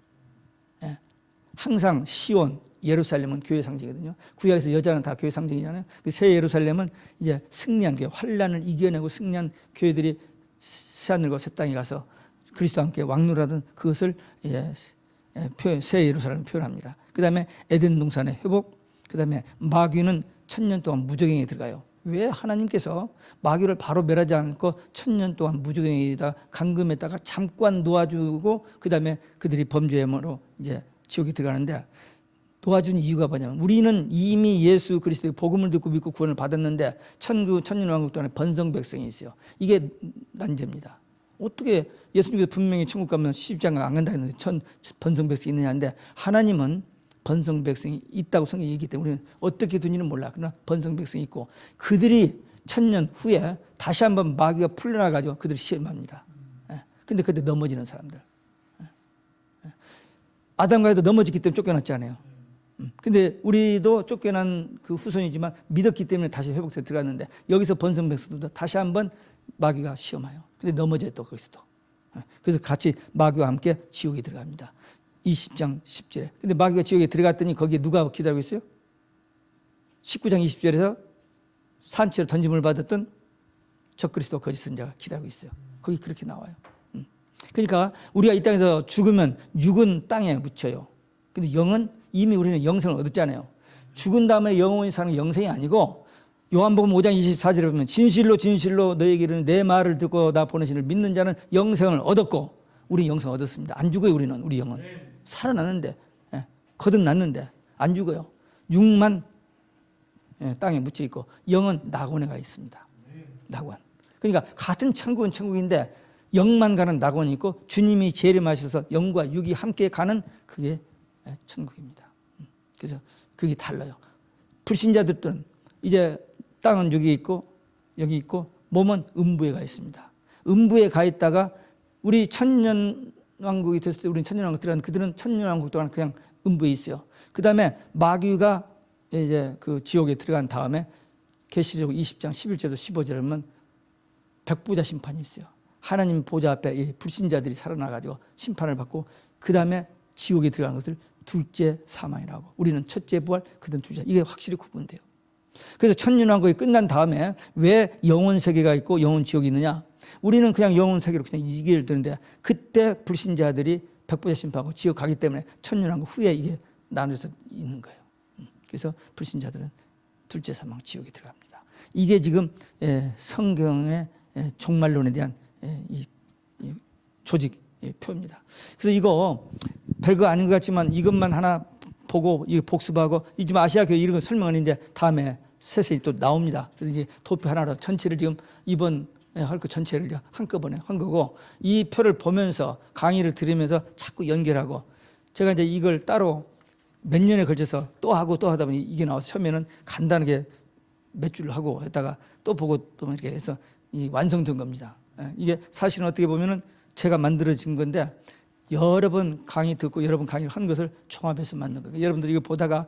항상 시온, 예루살렘은 교회 상징이거든요. 구약에서 여자는 다 교회 상징이잖아요. 새 예루살렘은 이제 승리한 교회, 환란을 이겨내고 승리한 교회들이 새하늘과 새 땅에 가서 그리스도와 함께 왕노라던 그것을 이제 새 예루살렘을 표현합니다. 그 다음에 에덴 동산의 회복, 그 다음에 마귀는 1000년 동안 무적행에 들어가요. 왜 하나님께서 마귀를 바로 멸하지 않고 1000년 동안 무적행에다 감금했다가 잠깐 놓아주고 그 다음에 그들이 범죄함으로 이제 지옥에 들어가는데 도와준 이유가 뭐냐면 우리는 이미 예수 그리스도의 복음을 듣고 믿고 구원을 받았는데 천년왕국 동안에 번성 백성이 있어요. 이게 난제입니다. 어떻게 예수님께서 분명히 천국 가면 십자가 안 간다 했는데 번성 백성이 있느냐는데 하나님은 번성 백성이 있다고 성경이 얘기하기 때문에 우리는 어떻게 되는지는 몰라. 그러나 번성 백성이 있고 그들이 1000년 후에 다시 한번 마귀가 풀려나가지고 그들을 시험합니다. 근데 그때 넘어지는 사람들. 아담과 에도 넘어졌기 때문에 쫓겨났잖아요. 근데 우리도 쫓겨난 그 후손이지만 믿었기 때문에 다시 회복돼 들어갔는데 여기서 번성 백성들도 다시 한번 마귀가 시험해요. 근데 넘어져요 또 거기서 또. 그래서 같이 마귀와 함께 지옥에 들어갑니다. 20장 10절에. 근데 마귀가 지옥에 들어갔더니 거기에 누가 기다리고 있어요? 19장 20절에서 산채로 던짐을 받았던 적그리스도 거짓 선자가 기다리고 있어요. 거기 그렇게 나와요. 그러니까 우리가 이 땅에서 죽으면 육은 땅에 묻혀요. 근데 영은 이미 우리는 영생을 얻었잖아요. 죽은 다음에 영원히 사는 영생이 아니고 요한복음 5장 24절에 보면 진실로 진실로 너에게 이르는 내 말을 듣고 나 보내신 이를 믿는 자는 영생을 얻었고 우리 영생을 얻었습니다. 안 죽어요 우리는. 우리 영은 살아났는데 거듭났는데 안 죽어요. 육만 땅에 묻혀 있고 영은 낙원에 가 있습니다. 낙원. 그러니까 같은 천국은 천국인데 영만 가는 낙원이 있고 주님이 재림하셔서 영과 육이 함께 가는 그게 천국입니다. 그래서 그게 달라요. 불신자들은 이제 땅은 여기 있고 여기 있고 몸은 음부에 가 있습니다. 음부에 가 있다가 우리 천년왕국이 됐을 때 우리는 천년왕국 들어간 그들은 천년왕국 동안 그냥 음부에 있어요. 그 다음에 마귀가 이제 그 지옥에 들어간 다음에 계시록 20장 11절도 15절에 보면 백부자 심판이 있어요. 하나님 보좌 앞에 이 불신자들이 살아나가지고 심판을 받고 그 다음에 지옥에 들어가는 것을 둘째 사망이라고. 우리는 첫째 부활, 그들은 둘째. 이게 확실히 구분돼요. 그래서 천년왕국이 끝난 다음에 왜 영혼 세계가 있고 영혼 지옥이 있느냐? 우리는 그냥 영혼 세계로 그냥 이기를 드는데 그때 불신자들이 백부자 심판하고 지옥 가기 때문에 천년왕국 후에 이게 나눠서 있는 거예요. 그래서 불신자들은 둘째 사망 지옥에 들어갑니다. 이게 지금 성경의 종말론에 대한 이 조직 표입니다. 그래서 이거 별거 아닌 것 같지만 이것만 하나 보고 이 복습하고 이 지금 아시아 교회 이런 거 설명하는데 다음에 세세히 또 나옵니다. 그래서 이제 도표 하나로 전체를 지금 이번 할 거 전체를 한꺼번에 한 거고 이 표를 보면서 강의를 들으면서 자꾸 연결하고 제가 이제 이걸 따로 몇 년에 걸쳐서 또 하고 또 하다 보니 이게 나와서 처음에는 간단하게 몇 줄을 하고 했다가 또 보고 또 이렇게 해서 이 완성된 겁니다. 이게 사실은 어떻게 보면은 제가 만들어진 건데 여러 번 강의 듣고 여러 번 강의를 한 것을 총합해서 만든 거예요. 여러분들 이거 보다가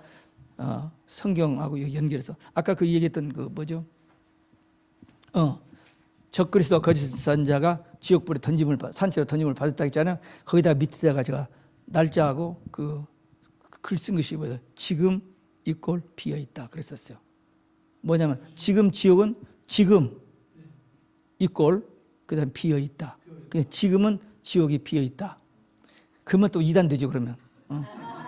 성경하고 연결해서 아까 그 얘기했던 그 뭐죠? 적그리스도와 거짓 선자가 지옥불에 산채로 던짐을 받았다 했잖아요. 거기다 밑에다가 제가 날짜하고 그 글 쓴 것이 뭐예요? 지금 이 꼴 비어 있다 그랬었어요. 뭐냐면 지금 지옥은 지금 이 꼴 그다음 비어 있다. 지금은 지옥이 비어 있다. 그러면 또 이단되죠 그러면.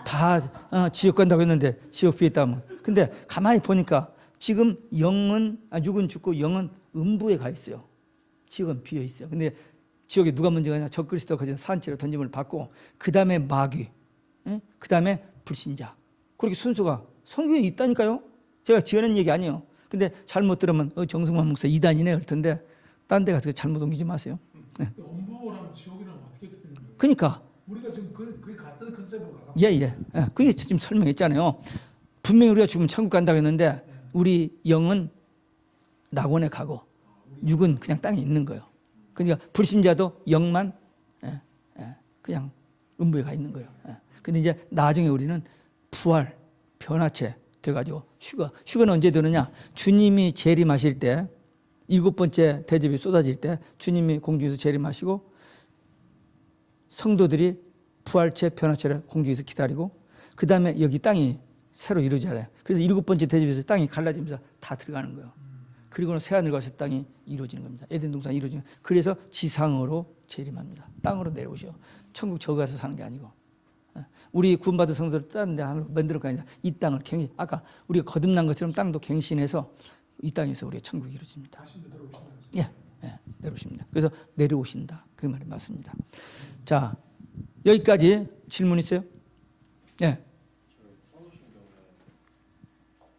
다 지옥 간다고 했는데 지옥 비어 있다. 근데 가만히 보니까 지금 육은 죽고 영은 음부에 가 있어요. 지옥은 비어 있어요. 근데 지옥에 누가 먼저 가냐? 적그리스도가 거짓 산채로 던짐을 받고 그 다음에 마귀, 그 다음에 불신자. 그렇게 순서가 성경에 있다니까요. 제가 지어낸 얘기 아니에요. 근데 잘못 들으면 정승환 목사 이단이네 할 텐데 딴 데 가서 잘못 옮기지 마세요. 네. 엄부모랑 지옥이랑 어떻게 되는 거예요? 그러니까 우리가 지금 그 같은 컨셉으로 가고 예. 그게 지금 설명했잖아요. 분명히 우리가 죽으면 천국 간다고 했는데 우리 영은 낙원에 가고 육은 그냥 땅에 있는 거예요. 그러니까 불신자도 영만 그냥 음부에 가 있는 거예요. 근데 이제 나중에 우리는 부활, 변화체 돼가지고 휴거는 언제 되느냐? 주님이 재림하실 때 7번째 대접이 쏟아질 때 주님이 공중에서 재림하시고 성도들이 부활체, 변화체를 공중에서 기다리고 그 다음에 여기 땅이 새로 이루어져요. 그래서 7번째 대접에서 땅이 갈라지면서 다 들어가는 거예요. 그리고는 새하늘 가서 땅이 이루어지는 겁니다. 에덴 동산이 이루어지는 거예요. 그래서 지상으로 재림합니다. 땅으로 내려오셔. 천국 저기 가서 사는 게 아니고 우리 구원받은 성도를 다른 데 하나 만들 거 아니라 이 땅을 아까 우리가 거듭난 것처럼 땅도 갱신해서 이 땅에서 우리의 천국이 이루어집니다. 예, 내려오십니다. 그래서 내려오신다. 그 말이 맞습니다. 자, 여기까지 질문 있어요? 예. 서두신 경우에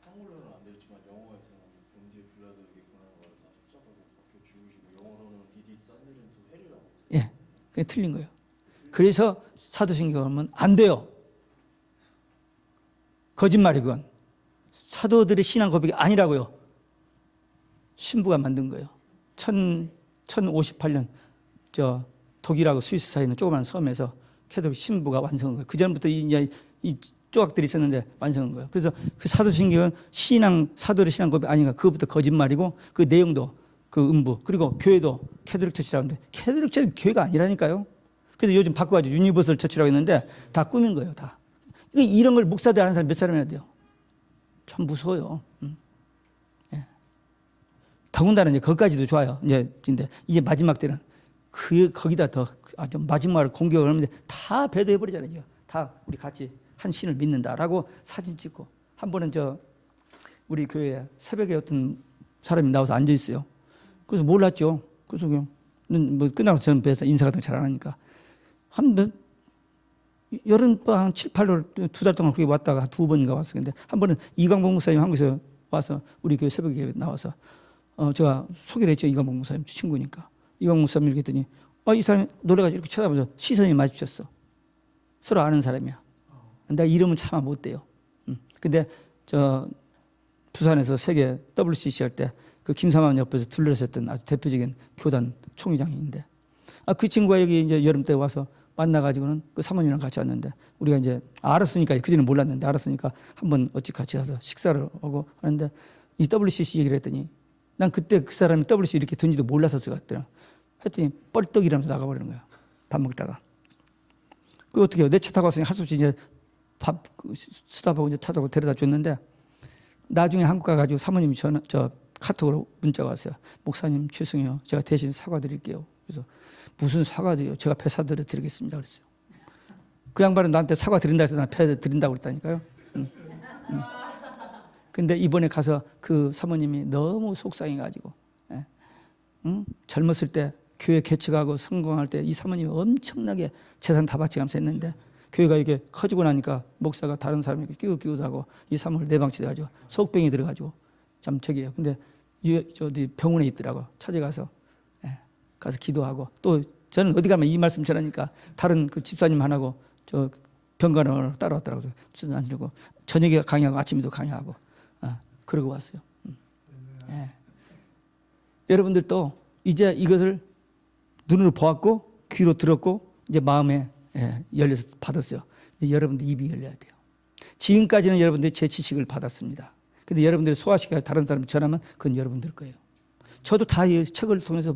한글로는 안 되지만 영어에서는 본디에 빌라드에게구나 그래서 합작하고 그렇게 죽으시고 영어로는 디디 산드렌트 헬이라고. 예, 그게 틀린 거예요. 그래서 사도신경을 하면 안 돼요. 거짓말이 그건. 사도들의 신앙 고백이 아니라고요. 신부가 만든 거예요. 1058년 저 독일하고 스위스 사이에 있는 조그만 섬에서 캐톨릭 신부가 완성한 거예요. 그 전부터 이제 이 조각들이 있었는데 완성한 거예요. 그래서 그 사도신경은 사도의 신앙 고백 아닌가? 그것부터 거짓말이고 그 내용도 그 음부 그리고 교회도 캐톨릭 처치라고 하는데 캐톨릭 처치 교회가 아니라니까요. 그래서 요즘 바꿔가지고 유니버설 처치라고 했는데 다 꾸민 거예요. 다. 이런 걸 목사들 하는 사람 몇 사람이나 돼요. 참 무서워요. 더군다나 이제 거기까지도 좋아요. 이제 마지막 때는 거기다 더 아주 마지막을 공격을 하는데 다 배도해 버리잖아요. 다 우리 같이 한 신을 믿는다라고 사진 찍고 한 번은 우리 교회에 새벽에 어떤 사람이 나와서 앉아 있어요. 그래서 몰랐죠. 그래서 그냥 뭐 끝나고 저는 뵈서 인사 같은 거 잘 안 하니까 여름밤 한 7, 8월 2달 동안 거기 왔다가 2번인가 왔어요. 근데 한 번은 이광복 목사님 한국에서 와서 우리 교회 새벽에 나와서 제가 소개를 했죠. 이광복 목사님 친구니까. 이광복 목사님 이렇게 했더니 이 사람이 놀래가지고 이렇게 쳐다보면서 시선이 마주쳤어. 서로 아는 사람이야. 내가 이름은 차마 못 대요. 근데 부산에서 세계 WCC 할 때 그 김사만 옆에서 둘러섰던 아주 대표적인 교단 총회장인데 그 친구가 여기 이제 여름 때 와서 만나가지고는 그 사모님이랑 같이 왔는데 우리가 이제 알았으니까 그전에 몰랐는데 알았으니까 한번 어찌 같이 가서 식사를 하고 하는데 이 WCC 얘기를 했더니 난 그때 그 사람이 WCC 이렇게 된지도 몰랐었을 것 같더라. 했더니 뻘떡이라면서 나가버리는 거야. 밥 먹다가. 그 어떻게 해요? 내 차 타고 왔으니 할 수 없이 이제 밥 수다보고 이제 차 타고 데려다 줬는데 나중에 한국 가가지고 사모님이 카톡으로 문자가 왔어요. 목사님 죄송해요. 제가 대신 사과드릴게요. 그래서 무슨 사과드려요? 제가 배 사드려 드리겠습니다. 그랬어요. 그 양반은 나한테 사과드린다 해서 나 배 드린다고 그랬다니까요. 근데 이번에 가서 그 사모님이 너무 속상해가지고 젊었을 때 교회 개척하고 성공할 때 이 사모님이 엄청나게 재산 다 바치면서 했는데 교회가 이게 커지고 나니까 목사가 다른 사람에게 끼우기도 하고 이 사모를 내방치돼가지고 속병이 들어가지고 참 저기요. 근데 어디 병원에 있더라고. 찾아가서 가서 기도하고 또 저는 어디 가면 이 말씀 전하니까 다른 그 집사님 하나고 병간호를 따라왔더라고요. 주고 저녁에 강의하고 아침에도 강의하고 그러고 왔어요. 여러분들도 이제 이것을 눈으로 보았고 귀로 들었고 이제 마음에 열려서 받았어요. 이제 여러분들 입이 열려야 돼요. 지금까지는 여러분들이 제 지식을 받았습니다. 근데 여러분들이 소화시켜서 다른 사람 전하면 그건 여러분들 거예요. 저도 다 이 책을 통해서